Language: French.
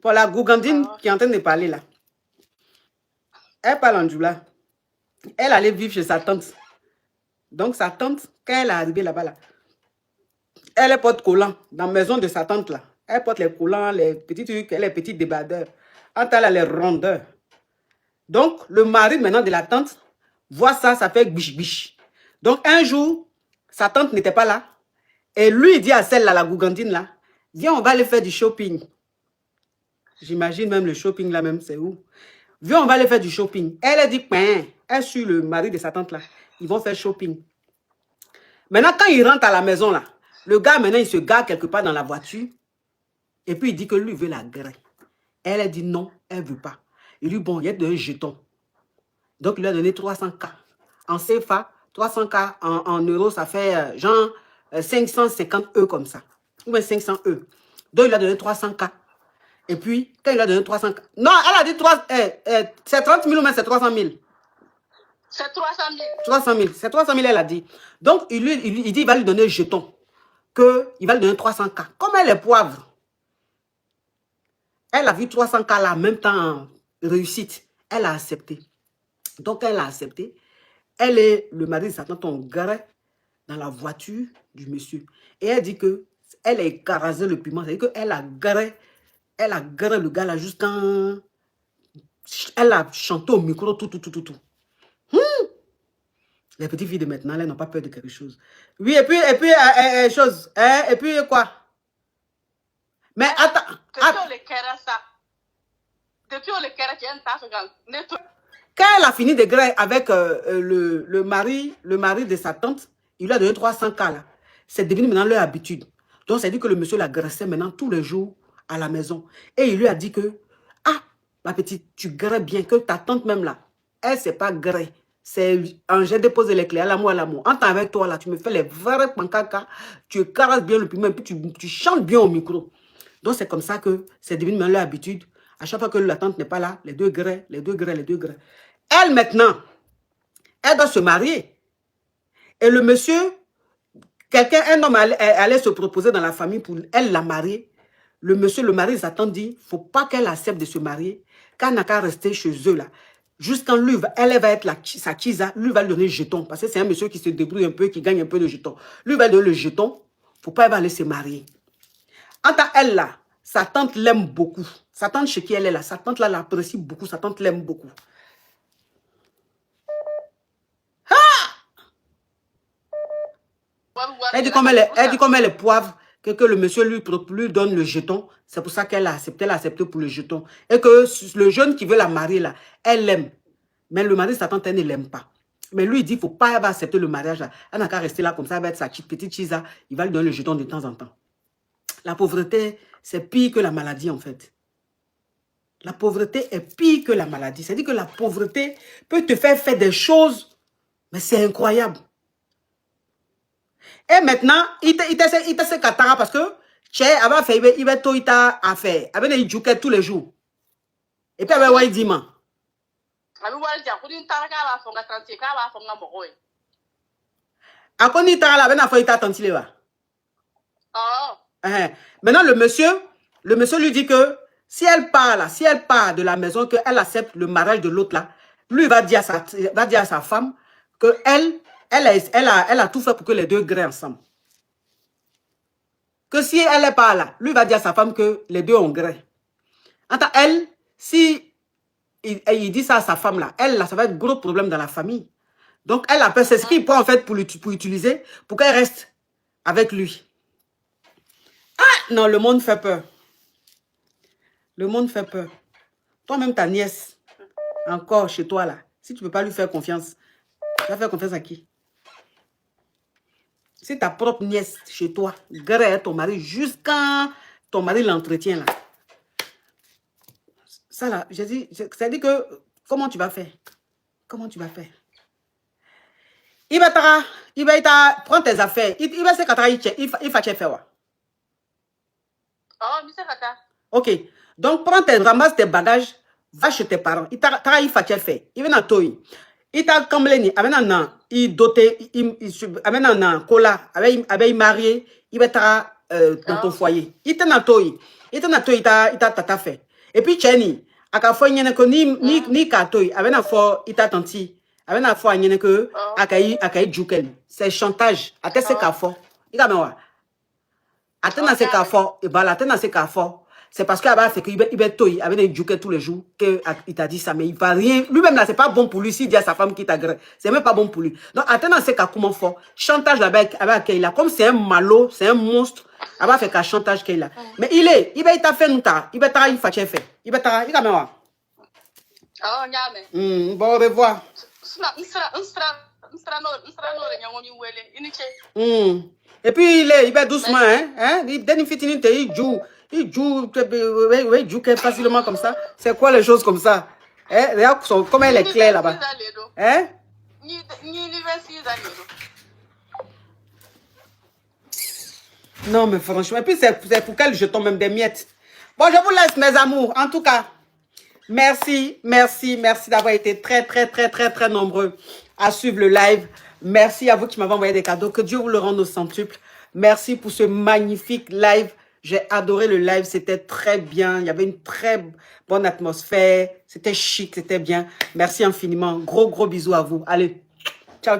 Pour la Gougandine qui est en train de parler là. Elle parle en djoula. Elle allait vivre chez sa tante. Donc sa tante, quand elle est arrivée là-bas, là, elle porte collant dans la maison de sa tante là. Elle porte les collants, les petits trucs, les petits débardeurs. Entre elle, les rondeurs. Donc, le mari maintenant de la tante voit ça, ça fait biche biche. Donc, un jour, sa tante n'était pas là. Et lui, il dit à celle-là, la Gougandine là, viens, on va aller faire du shopping. J'imagine même le shopping là même, c'est où? Viens, on va aller faire du shopping. Elle a dit, elle suit le mari de sa tante là. Ils vont faire shopping. Maintenant, quand il rentre à la maison là, le gars, maintenant, il se gare quelque part dans la voiture. Et puis, il dit que lui, il veut la grille. Elle a dit non, elle ne veut pas. Il dit, bon, il y a un jeton. Donc, il lui a donné 300K. En CFA, 300K en euros, ça fait genre 550 E comme ça. Ou bien 500 E. Donc, il lui a donné 300K. Et puis, quand il lui a donné 300K... Non, elle a dit c'est 30 000 ou bien c'est 300 000. C'est 300 000. 300 000. C'est 300 000, elle a dit. Donc, il dit qu'il va lui donner un jeton. Il va lui donner 300K. Comme elle est poivre. Elle a vu 300K là, en même temps en réussite. Elle a accepté. Donc, elle a accepté. Elle et le mari de sa tante ont garé dans la voiture du monsieur. Et elle dit que elle a écrasé le piment. C'est-à-dire qu'elle a garé le gars là jusqu'en... Elle a chanté au micro, tout. Les petites filles de maintenant, elles n'ont pas peur de quelque chose. Oui, et puis chose. Et puis quoi? Mais attends. Depuis on le kera, tu as un tas. Quand elle a fini de griller avec le mari de sa tante, il lui a donné 300K là. C'est devenu maintenant leur habitude. Donc, ça dit que le monsieur la graissait maintenant tous les jours à la maison. Et il lui a dit que, ah, ma petite, tu grais bien, que ta tante même là, elle, c'est pas gré. C'est un j'ai déposé les clés à l'amour, à l'amour. En temps avec toi là, tu me fais les vrais pancacas, tu caresses bien le piment, et puis tu chantes bien au micro. Donc, c'est comme ça que c'est devenu maintenant leur habitude. À chaque fois que la tante n'est pas là, les deux grès. Elle, maintenant, elle doit se marier. Et le monsieur, un homme allait se proposer dans la famille pour elle la marier. Le monsieur, le mari de sa tante dit, il ne faut pas qu'elle accepte de se marier, qu'elle n'a qu'à rester chez eux là. Jusqu'en lui, elle va être sa kisa, lui va lui donner le jeton. Parce que c'est un monsieur qui se débrouille un peu, qui gagne un peu de jeton. Lui va lui donner le jeton, il ne faut pas aller se marier. En tant qu'elle là, sa tante l'aime beaucoup. Sa tante chez qui elle est là, sa tante là l'apprécie beaucoup, sa tante l'aime beaucoup. Elle dit comme elle est poivre, que le monsieur lui donne le jeton. C'est pour ça qu'elle a accepté pour le jeton. Et que le jeune qui veut la marier là, elle l'aime. Mais le mari de sa tante, elle ne l'aime pas. Mais lui, il dit, il ne faut pas accepter le mariage là. Elle n'a qu'à rester là comme ça, elle va être sa petite chisa. Il va lui donner le jeton de temps en temps. La pauvreté, c'est pire que la maladie en fait. La pauvreté est pire que la maladie. C'est-à-dire que la pauvreté peut te faire des choses, mais c'est incroyable. Et maintenant, il te se katara parce que il va faire, il va tout à faire. Avec des jouets tous les jours. Et puis, il va dire, man. Maintenant, le monsieur lui dit que si elle part de la maison, qu'elle accepte le mariage de l'autre là, lui va dire à sa femme que elle a tout fait pour que les deux graient ensemble. Que si elle n'est pas là, lui va dire à sa femme que les deux ont gré. Attends, elle, si il dit ça à sa femme là, elle, là, ça va être gros problème dans la famille. Donc, elle appelle, c'est ce qu'il prend en fait pour utiliser, pour qu'elle reste avec lui. Ah, non, le monde fait peur. Le monde fait peur. Toi-même, ta nièce, encore chez toi là, si tu ne peux pas lui faire confiance, tu vas faire confiance à qui? Si ta propre nièce chez toi, grère ton mari jusqu'à ton mari l'entretient là. Ça là, j'ai dit, ça dit que, comment tu vas faire? Comment tu vas faire? Il va prendre tes affaires. Il va se faire, il va te faire. Oh, monsieur Kata. Ok. Donc, ramasse tes bagages, va chez tes parents. Il va te faire. Il va dans toi. Il t'a camblé, il doté, il amène un cola, avec marié, il va dans ton foyer. Il t'a toy. Il t'a tata fait. Et puis, Chenny, à ka fois, il y a que ni katoy, avec na fois, il t'a tanti. Avec na fois, il y a que akai jukel. C'est chantage. Ate se ka fois. Il a mewa. Atena se ka fois. Et bah, atena se ka fois. C'est parce qu'il a fait qu'il va toy avec des jukel tous les jours qu'il t'a dit ça, mais il va rien. Lui-même là, c'est pas bon pour lui s'il dit à sa femme qu'il t'agresse. C'est même pas bon pour lui. Donc, atena se ka comment fort. Chantage là-bas avec Keila. Comme c'est un malo, c'est un monstre. Il va faire qu'un chantage Keila. Mais il t'a fait nous ta. Il va t'a fait fait. Il va t'a, il a mewa. Oh, nyame. Bon, au revoir. Et puis il va doucement, hein? Il donne une fitinite, il joue facilement comme ça. C'est quoi les choses comme ça? Hein? Regarde comment elle est claire là-bas. Hein? Non, mais franchement, et puis c'est pour qu'elle jetons même des miettes. Bon, je vous laisse, mes amours. En tout cas, merci d'avoir été très nombreux à suivre le live. Merci à vous qui m'avez envoyé des cadeaux. Que Dieu vous le rende au centuple. Merci pour ce magnifique live. J'ai adoré le live. C'était très bien. Il y avait une très bonne atmosphère. C'était chic, c'était bien. Merci infiniment. Gros bisous à vous. Allez, ciao.